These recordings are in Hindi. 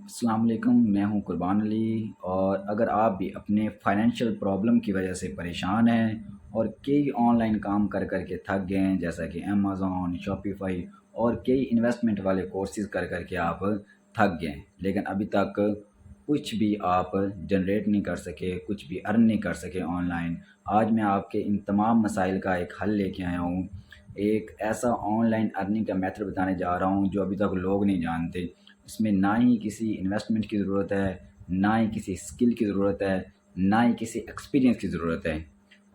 अस्सलाम वालेकुम, मैं हूं कुर्बान अली। और अगर आप भी अपने फाइनेंशियल प्रॉब्लम की वजह से परेशान हैं और कई ऑनलाइन काम कर कर के थक गए हैं, जैसा कि अमेज़न, शॉपिफ़ाई और कई इन्वेस्टमेंट वाले कोर्सेज़ कर कर के आप थक गए हैं, लेकिन अभी तक कुछ भी आप जनरेट नहीं कर सके, कुछ भी अर्न नहीं कर सके ऑनलाइन। आज मैं आपके इन तमाम मसाइल का एक हल लेके आया हूँ। एक ऐसा ऑनलाइन अर्निंग का मेथड बताने जा रहा हूँ जो अभी तक लोग नहीं जानते। इसमें ना ही किसी इन्वेस्टमेंट की ज़रूरत है, ना ही किसी स्किल की ज़रूरत है, ना ही किसी एक्सपीरियंस की ज़रूरत है,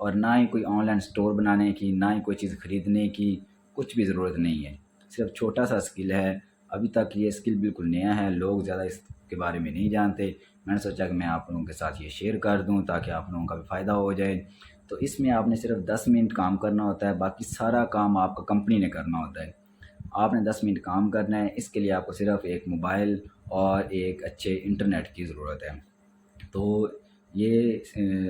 और ना ही कोई ऑनलाइन स्टोर बनाने की, ना ही कोई चीज़ ख़रीदने की, कुछ भी ज़रूरत नहीं है। सिर्फ छोटा सा स्किल है। अभी तक ये स्किल बिल्कुल नया है, लोग ज़्यादा इसके बारे में नहीं जानते। मैंने सोचा कि मैं आप लोगों के साथ ये शेयर कर दूँ ताकि आप लोगों का भी फ़ायदा हो जाए। तो इसमें आपने सिर्फ 10 मिनट काम करना होता है, बाकी सारा काम आपका कंपनी ने करना होता है। आपने 10 मिनट काम करना है, इसके लिए आपको सिर्फ़ एक मोबाइल और एक अच्छे इंटरनेट की ज़रूरत है। तो ये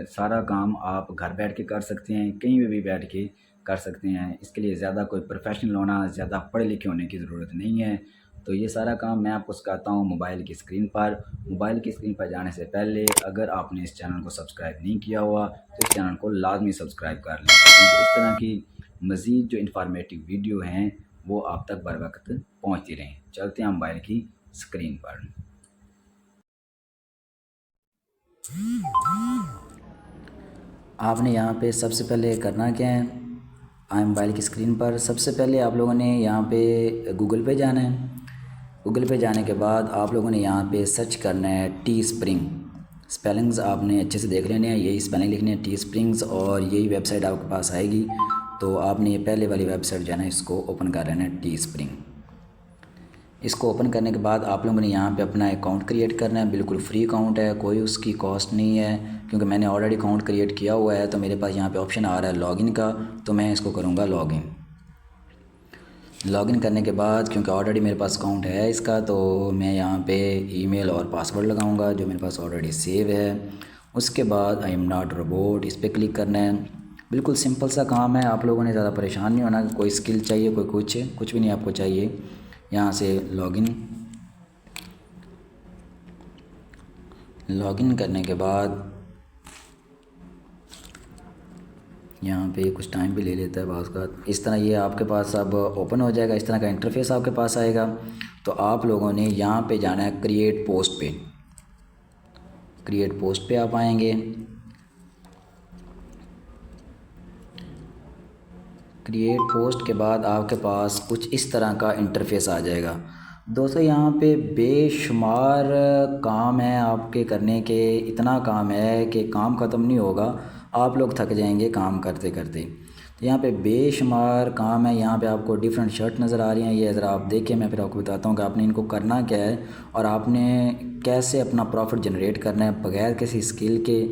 सारा काम आप घर बैठ के कर सकते हैं, कहीं पे भी बैठ के कर सकते हैं। इसके लिए ज़्यादा कोई प्रोफ़ेशनल होना, ज़्यादा पढ़े लिखे होने की ज़रूरत नहीं है। तो ये सारा काम मैं आपको सिखाता हूँ मोबाइल की स्क्रीन पर। मोबाइल की स्क्रीन पर जाने से पहले अगर आपने इस चैनल को सब्सक्राइब नहीं किया हुआ, तो इस चैनल को लाज़मी सब्सक्राइब कर लें, क्योंकि इस तरह की मज़ीद जो इन्फॉर्मेटिव वीडियो हैं, वो आप तक बर वक़्त पहुँचती रहें। चलते हैं मोबाइल की स्क्रीन पर। आपने यहाँ पे सबसे पहले करना क्या है, मोबाइल की स्क्रीन पर सबसे पहले आप लोगों ने यहाँ पे गूगल पे जाना है। गूगल पे जाने के बाद आप लोगों ने यहाँ पे सर्च करना है टी स्प्रिंग। स्पेलिंग्स आपने अच्छे से देख लेने हैं, यही स्पेलिंग लिखनी है टी स्प्रिंग्स, और यही वेबसाइट आपके पास आएगी। तो आपने ये पहले वाली वेबसाइट जो है ना, इसको ओपन कर लेना है, टी स्प्रिंग। इसको ओपन करने के बाद आप लोगों ने यहाँ पे अपना अकाउंट क्रिएट करना है। बिल्कुल फ्री अकाउंट है, कोई उसकी कॉस्ट नहीं है, क्योंकि मैंने ऑलरेडी अकाउंट क्रिएट किया हुआ है। तो मेरे पास यहाँ पे ऑप्शन आ रहा है लॉगिन का, तो मैं इसको करूँगा लॉगिन। लॉगिन करने के बाद क्योंकि ऑलरेडी मेरे पास अकाउंट है इसका, तो मैं यहाँ पे ईमेल और पासवर्ड लगाऊंगा जो मेरे पास ऑलरेडी सेव है। उसके बाद आई एम नॉट रोबोट, इस पर क्लिक करना है। बिल्कुल सिंपल सा काम है, आप लोगों ने ज़्यादा परेशान नहीं होना कि कोई स्किल चाहिए, कोई कुछ भी नहीं आपको चाहिए। यहाँ से लॉगिन करने के बाद यहाँ पे कुछ टाइम भी ले लेता है बाज़ का। इस तरह ये आपके पास अब ओपन हो जाएगा, इस तरह का इंटरफेस आपके पास आएगा। तो आप लोगों ने यहाँ पे जाना है क्रिएट पोस्ट पे। क्रिएट पोस्ट पे आप आएंगे। क्रिएट पोस्ट के बाद आपके पास कुछ इस तरह का इंटरफेस आ जाएगा। दोस्तों यहाँ पे बेशुमार काम है आपके करने के, इतना काम है कि काम ख़त्म नहीं होगा, आप लोग थक जाएंगे काम करते करते। तो यहाँ पे बेशुमार काम है। यहाँ पे आपको डिफरेंट शर्ट नज़र आ रही हैं, ये ज़रा आप देखिए, मैं फिर आपको बताता हूँ कि आपने इनको करना क्या है और आपने कैसे अपना प्रॉफिट जनरेट करना है बग़ैर किसी स्किल के,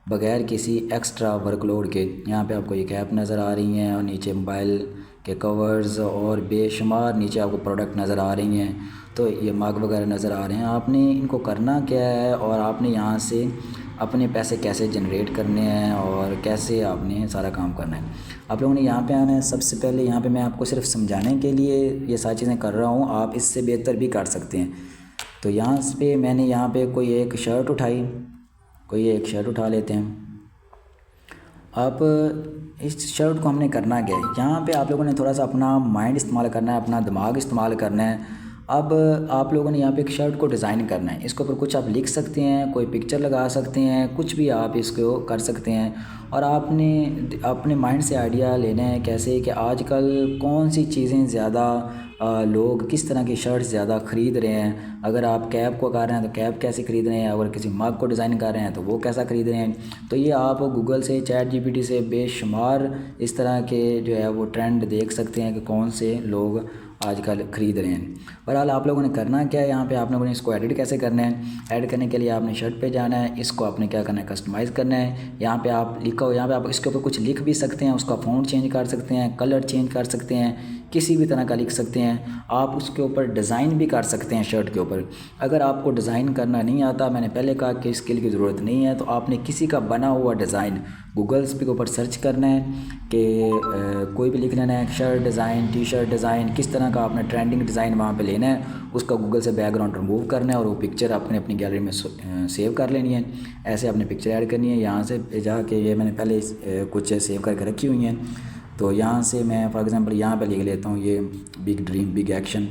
बग़ैर किसी एक्स्ट्रा वर्कलोड के। यहाँ पे आपको ये कैप नज़र आ रही हैं और नीचे मोबाइल के कवर्स और बेशुमार नीचे आपको प्रोडक्ट नज़र आ रही हैं। तो ये मग वगैरह नज़र आ रहे हैं। आपने इनको करना क्या है और आपने यहाँ से अपने पैसे कैसे जनरेट करने हैं और कैसे आपने सारा काम करना है। आप लोगों ने यहाँ पे आना है। सबसे पहले यहाँ पे मैं आपको सिर्फ समझाने के लिए ये सारी चीज़ें कर रहा हूँ, आप इससे बेहतर भी कर सकते हैं। तो यहाँ पे मैंने यहाँ पे कोई एक शर्ट उठाई, कोई एक शर्ट उठा लेते हैं। अब इस शर्ट को हमने करना क्या है, यहाँ पे आप लोगों ने थोड़ा सा अपना माइंड इस्तेमाल करना है, अपना दिमाग इस्तेमाल करना है। अब आप लोगों ने यहाँ पे एक शर्ट को डिज़ाइन करना है। इसके ऊपर कुछ आप लिख सकते हैं, कोई पिक्चर लगा सकते हैं, कुछ भी आप इसको कर सकते हैं। और आपने अपने माइंड से आइडिया लेना है कैसे कि आजकल कौन सी चीज़ें ज़्यादा लोग किस तरह की शर्ट्स ज़्यादा ख़रीद रहे हैं। अगर आप कैप को कर रहे हैं तो कैप कैसे ख़रीद रहे हैं, अगर किसी मग को डिज़ाइन कर रहे हैं तो वो कैसा ख़रीद रहे हैं। तो ये आप गूगल से, चैट जीपीटी से बेशुमार इस तरह के जो है वो ट्रेंड देख सकते हैं कि कौन से लोग आजकल ख़रीद रहे हैं। बहरहाल आप लोगों ने करना क्या है, यहाँ पे आप लोगों ने इसको एडिट कैसे करना है। ऐड करने के लिए आपने शर्ट पे जाना है, इसको आपने क्या करना है, कस्टमाइज़ करना है। यहाँ पे आप लिखो, यहाँ पे आप इसके ऊपर कुछ लिख भी सकते हैं, उसका फ़ॉन्ट चेंज कर सकते हैं, कलर चेंज कर सकते हैं। किसी भी तरह का लिख सकते हैं। आप उसके ऊपर डिज़ाइन भी कर सकते हैं शर्ट के ऊपर। अगर आपको डिज़ाइन करना नहीं आता, मैंने पहले कहा कि स्किल की ज़रूरत नहीं है, तो आपने किसी का बना हुआ डिज़ाइन गूगल्स के ऊपर सर्च करना है कि कोई भी लिख लेना है shirt design, T shirt design, किस तरह का आपने ट्रेंडिंग डिज़ाइन वहाँ पे लेना है, उसका गूगल से बैकग्राउंड रिमूव करना है और वो पिक्चर आपने अपनी गैलरी में सेव कर लेनी है। ऐसे आपने पिक्चर ऐड करनी है। यहाँ से जाके ये मैंने पहले कुछ सेव करके रखी हुई हैं, तो यहाँ से मैं फॉर एग्ज़ाम्पल यहाँ पे लिख लेता हूँ ये बिग ड्रीम बिग एक्शन,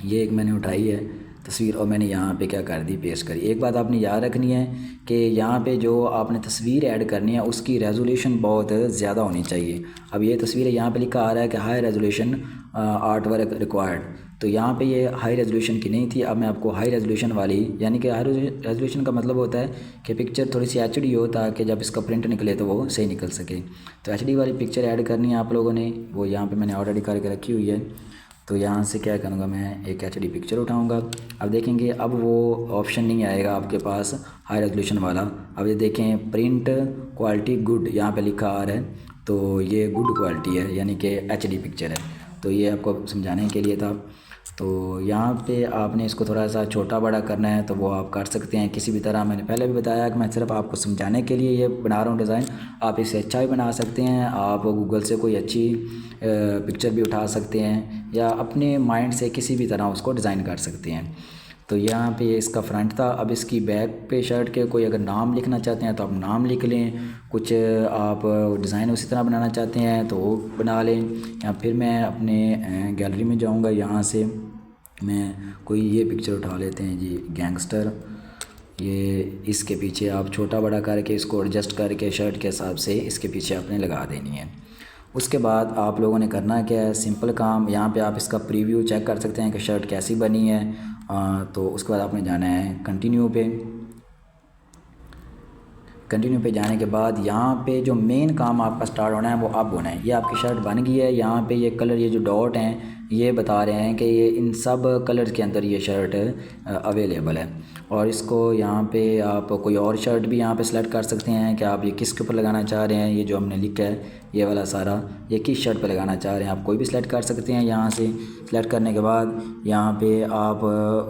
ये एक मैंने उठाई है तस्वीर और मैंने यहाँ पे क्या कर दी, पेस्ट करी। एक बात आपने याद रखनी है कि यहाँ पे जो आपने तस्वीर ऐड करनी है उसकी रेजोल्यूशन बहुत ज़्यादा होनी चाहिए। अब ये तस्वीर है, यहाँ पे लिखा आ रहा है कि high resolution art work required, तो यहाँ पे ये हाई रेजोल्यूशन की नहीं थी। अब मैं आपको हाई रेजोल्यूशन वाली, यानी कि हाई रेजोल्यूशन का मतलब होता है कि पिक्चर थोड़ी सी HD हो ताकि जब इसका प्रिंट निकले तो वो सही निकल सके। तो HD वाली पिक्चर ऐड करनी है आप लोगों ने, वो यहाँ पे मैंने ऑलरेडी करके रखी हुई है। तो यहाँ से क्या करूँगा, मैं एक HD पिक्चर उठाऊँगा। अब देखेंगे अब वो ऑप्शन नहीं आएगा आपके पास हाई रेजोल्यूशन वाला। अब ये देखें प्रिंट क्वालिटी गुड यहाँ पे लिखा आ रहा है, तो ये गुड क्वालिटी है यानी कि HD पिक्चर है। तो ये आपको समझाने के लिए था। तो यहाँ पे आपने इसको थोड़ा सा छोटा बड़ा करना है तो वो आप कर सकते हैं किसी भी तरह। मैंने पहले भी बताया कि मैं सिर्फ आपको समझाने के लिए ये बना रहा हूँ डिज़ाइन। आप इसे अच्छा भी बना सकते हैं, आप गूगल से कोई अच्छी पिक्चर भी उठा सकते हैं या अपने माइंड से किसी भी तरह उसको डिज़ाइन कर सकते हैं। तो यहाँ पे इसका फ्रंट था। अब इसकी बैक पे शर्ट के कोई अगर नाम लिखना चाहते हैं तो आप नाम लिख लें, कुछ आप डिज़ाइन उसी तरह बनाना चाहते हैं तो वो बना लें। या फिर मैं अपने गैलरी में जाऊँगा, यहाँ से मैं कोई ये पिक्चर उठा लेते हैं जी, गैंगस्टर। ये इसके पीछे आप छोटा बड़ा करके इसको एडजस्ट करके शर्ट के हिसाब से इसके पीछे आपने लगा देनी है। उसके बाद आप लोगों ने करना क्या है, सिंपल काम। यहाँ पे आप इसका प्रीव्यू चेक कर सकते हैं कि शर्ट कैसी बनी है। तो उसके बाद आपने जाना है कंटिन्यू पे। कंटिन्यू पे जाने के बाद यहाँ पे जो मेन काम आपका स्टार्ट होना है वो अब होना है। ये आपकी शर्ट बन गई है। यहाँ पे ये कलर, ये जो डॉट हैं ये बता रहे हैं कि ये इन सब कलर के अंदर ये शर्ट अवेलेबल है। और इसको यहाँ पे आप कोई और शर्ट भी यहाँ पे सेलेक्ट कर सकते हैं कि आप ये किसके ऊपर लगाना चाह रहे हैं। ये जो हमने लिखा है ये वाला सारा, ये किस शर्ट पे लगाना चाह रहे हैं, आप कोई भी सिलेक्ट कर सकते हैं। यहाँ से सिलेक्ट करने के बाद यहाँ पे आप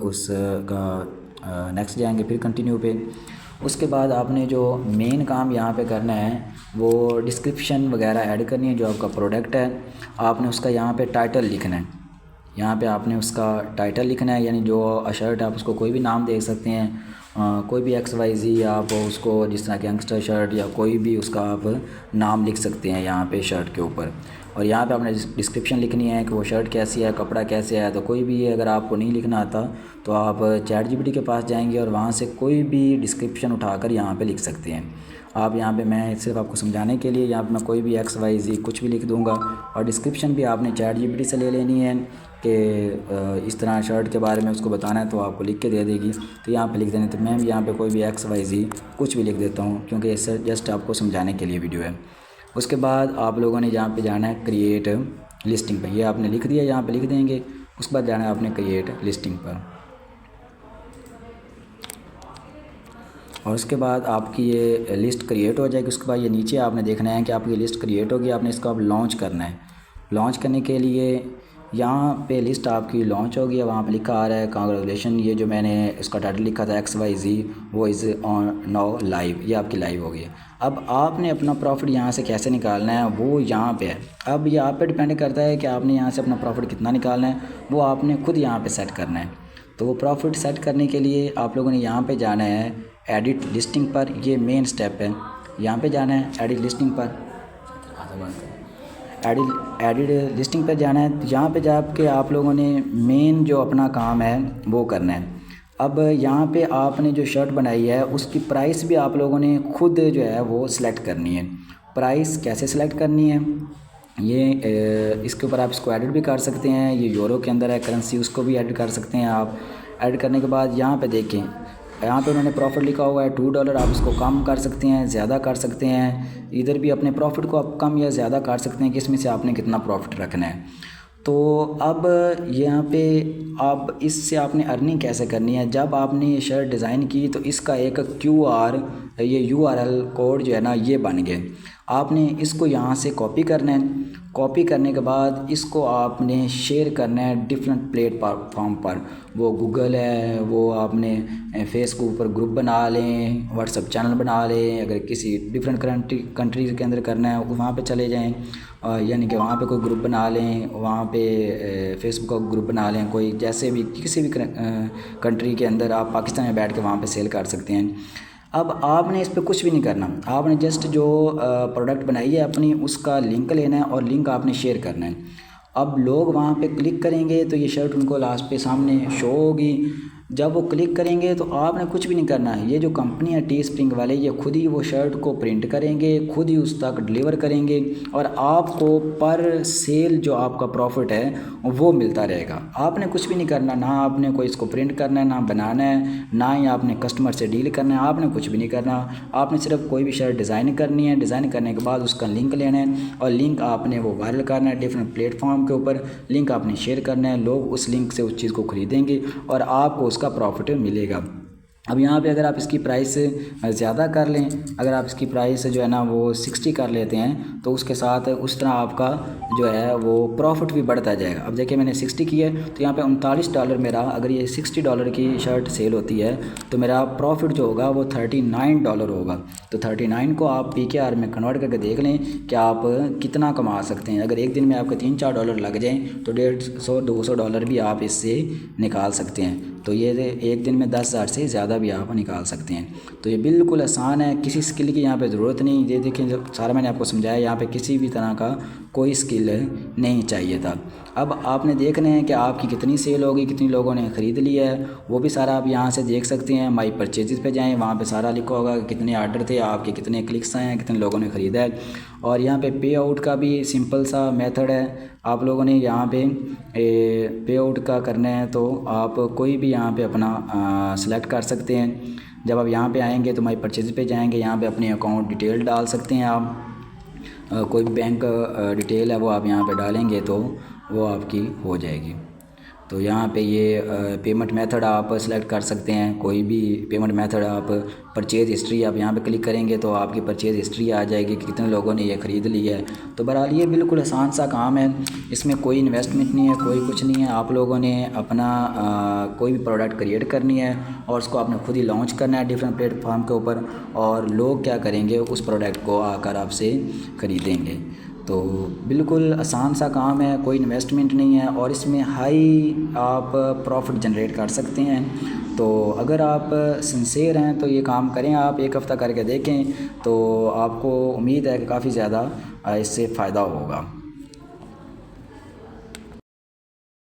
उसका नेक्स्ट जाएंगे, फिर कंटिन्यू पे। उसके बाद आपने जो मेन काम यहाँ पे करना है वो डिस्क्रिप्शन वगैरह ऐड करनी है। जो आपका प्रोडक्ट है आपने उसका यहाँ पे टाइटल लिखना है। यहाँ पे आपने उसका टाइटल लिखना है, यानी जो शर्ट आप उसको कोई भी नाम दे सकते हैं, कोई भी XYZ आप उसको, जिस तरह गैंगस्टर शर्ट या कोई भी उसका आप नाम लिख सकते हैं यहाँ पे शर्ट के ऊपर। और यहाँ पे आपने डिस्क्रिप्शन लिखनी है कि वो शर्ट कैसी है, कपड़ा कैसे है। तो कोई भी अगर आपको नहीं लिखना आता तो आप ChatGPT के पास जाएंगे और वहाँ से कोई भी डिस्क्रिप्शन उठाकर यहाँ पे लिख सकते हैं आप। यहाँ पे मैं सिर्फ आपको समझाने के लिए यहाँ पे मैं कोई भी XYZ कुछ भी लिख दूँगा। और डिस्क्रिप्शन भी आपने ChatGPT से ले लेनी है कि इस तरह शर्ट के बारे में उसको बताना है तो आपको लिख के दे देगी। तो यहाँ पे लिख देने, तो मैं भी यहाँ पे कोई भी XYZ कुछ भी लिख देता हूँ क्योंकि इससे जस्ट आपको समझाने के लिए वीडियो है। उसके बाद आप लोगों ने यहाँ पे जाना है क्रिएट लिस्टिंग पर। ये आपने लिख दिया, यहाँ पे लिख देंगे। उसके बाद जाना है आपने क्रिएट लिस्टिंग पर। और उसके बाद आपकी ये लिस्ट क्रिएट हो जाएगी। उसके बाद ये नीचे आपने देखना है कि आपकी लिस्ट क्रिएट होगी, आपने इसको अब लॉन्च करना है। लॉन्च करने के लिए यहाँ पे लिस्ट आपकी लॉन्च होगी। वहाँ पे लिखा आ रहा है कांग्रेचुलेशन, ये जो मैंने इसका टाइटल लिखा था XYZ वो इज़ ऑन नाउ लाइव, ये आपकी लाइव होगी। अब आपने अपना प्रॉफिट यहाँ से कैसे निकालना है वो यहाँ पे है। अब ये आप पे डिपेंड करता है कि आपने यहाँ से अपना प्रॉफिट कितना निकालना है, वो आपने खुद यहाँ पे सेट करना है। तो वो प्रॉफिट सेट करने के लिए आप लोगों ने यहाँ पे जाना है एडिट लिस्टिंग पर। ये मेन स्टेप है, यहाँ पे जाना है एडिट लिस्टिंग पर। एडिट लिस्टिंग पर जाना है। यहाँ पे जाके आप लोगों ने मेन जो अपना काम है वो करना है। अब यहाँ पे आपने जो शर्ट बनाई है उसकी प्राइस भी आप लोगों ने खुद जो है वो सिलेक्ट करनी है। प्राइस कैसे सिलेक्ट करनी है, ये इसके ऊपर आप इसको एडिट भी कर सकते हैं। ये यूरो के अंदर है करेंसी, उसको भी एडिट कर सकते हैं आप। एडिट करने के बाद यहाँ पे देखें, यहाँ पे उन्होंने प्रॉफिट लिखा हुआ है $2। आप इसको कम कर सकते हैं, ज़्यादा कर सकते हैं। इधर भी अपने प्रॉफिट को आप कम या ज़्यादा कर सकते हैं कि इसमें से आपने कितना प्रॉफिट रखना है। तो अब यहाँ पे आप इससे आपने अर्निंग कैसे करनी है। जब आपने ये शर्ट डिज़ाइन की तो इसका एक QR ये URL कोड जो है ना ये बन गए। आपने इसको यहाँ से कॉपी करना है कॉपी करने के बाद इसको आपने शेयर करना है डिफरेंट प्लेटफॉर्म पर। वो गूगल है, वो आपने फेसबुक पर ग्रुप बना लें, व्हाट्सएप चैनल बना लें, अगर किसी डिफरेंट कंट्रीज़ के अंदर करना है वहाँ पे चले जाएं, यानी कि वहाँ पे कोई ग्रुप बना लें, वहाँ पे फेसबुक का ग्रुप बना लें, कोई जैसे भी किसी भी कंट्री के अंदर आप पाकिस्तान में बैठ के वहाँ पे सेल कर सकते हैं। अब आपने इस पर कुछ भी नहीं करना, आपने जस्ट जो प्रोडक्ट बनाई है अपनी उसका लिंक लेना है और लिंक आपने शेयर करना है। अब लोग वहाँ पे क्लिक करेंगे तो ये शर्ट उनको लास्ट पे सामने शो होगी। जब वो क्लिक करेंगे तो आपने कुछ भी नहीं करना है, ये जो कंपनी है टी स्प्रिंग वाले ये खुद ही वो शर्ट को प्रिंट करेंगे, खुद ही उस तक डिलीवर करेंगे और आपको पर सेल जो आपका प्रॉफिट है वो मिलता रहेगा। आपने कुछ भी नहीं करना, ना आपने कोई इसको प्रिंट करना है, ना बनाना है, ना ही आपने कस्टमर से डील करना है, आपने कुछ भी नहीं करना। आपने सिर्फ कोई भी शर्ट डिज़ाइन करनी है, डिज़ाइन करने के बाद उसका लिंक लेना है और लिंक आपने वो वायरल करना है डिफरेंट प्लेटफॉर्म के ऊपर, लिंक आपने शेयर करना है, लोग उस लिंक से उस चीज़ को ख़रीदेंगे और आपको उसका प्रॉफिट मिलेगा। अब यहाँ पे अगर आप इसकी प्राइस ज़्यादा कर लें, अगर आप इसकी प्राइस जो है ना वो 60 कर लेते हैं तो उसके साथ उस तरह आपका जो है वो प्रॉफिट भी बढ़ता जाएगा। अब देखिए मैंने 60 की है तो यहाँ पे $39 मेरा, अगर ये $60 की शर्ट सेल होती है तो मेरा प्रॉफिट जो होगा वो $39 होगा। तो 39 को आप PKR में कन्वर्ट करके देख लें कि आप कितना कमा सकते हैं। अगर एक दिन में आपके $3-4 लग जाएँ तो $150-200 भी आप इससे निकाल सकते हैं। तो ये एक दिन में 10,000 से ज़्यादा भी आप निकाल सकते हैं। तो ये बिल्कुल आसान है, किसी स्किल की यहाँ पे ज़रूरत नहीं। ये देखें जो सारा मैंने आपको समझाया, यहाँ पे किसी भी तरह का कोई स्किल नहीं चाहिए था। अब आपने देखना है कि आपकी कितनी सेल होगी, कितनी लोगों ने ख़रीद लिया है, वो भी सारा आप यहाँ से देख सकते हैं। माई परचेजेस पे जाएँ, वहाँ पे सारा लिखा होगा कि कितने आर्डर थे, आपके कितने क्लिक्स आए हैं, कितने लोगों ने ख़रीदा है। और यहाँ पे पे आउट का भी सिंपल सा मेथड है। आप लोगों ने यहाँ पे पे आउट का करना है तो आप कोई भी यहाँ पे अपना सेलेक्ट कर सकते हैं। जब आप यहाँ पे आएंगे तो माई परचेज पे जाएंगे, यहाँ पे अपने अकाउंट डिटेल डाल सकते हैं आप, कोई भी बैंक डिटेल है वो आप यहाँ पे डालेंगे तो वो आपकी हो जाएगी। तो यहाँ पे ये पेमेंट मेथड आप सेलेक्ट कर सकते हैं, कोई भी पेमेंट मेथड। आप परचेज़ हिस्ट्री आप यहाँ पे क्लिक करेंगे तो आपकी परचेज़ हिस्ट्री आ जाएगी कि कितने लोगों ने ये ख़रीद लिया है। तो बहरहाल ये बिल्कुल आसान सा काम है, इसमें कोई इन्वेस्टमेंट नहीं है, कोई कुछ नहीं है। आप लोगों ने अपना कोई भी प्रोडक्ट क्रिएट करनी है और उसको आपने खुद ही लॉन्च करना है डिफरेंट प्लेटफॉर्म के ऊपर, और लोग क्या करेंगे, उस प्रोडक्ट को आकर आपसे ख़रीदेंगे। तो बिल्कुल आसान सा काम है, कोई इन्वेस्टमेंट नहीं है और इसमें हाई आप प्रॉफिट जनरेट कर सकते हैं। तो अगर आप सिंसियर हैं तो ये काम करें, आप एक हफ़्ता करके देखें तो आपको उम्मीद है कि काफ़ी ज़्यादा इससे फ़ायदा होगा।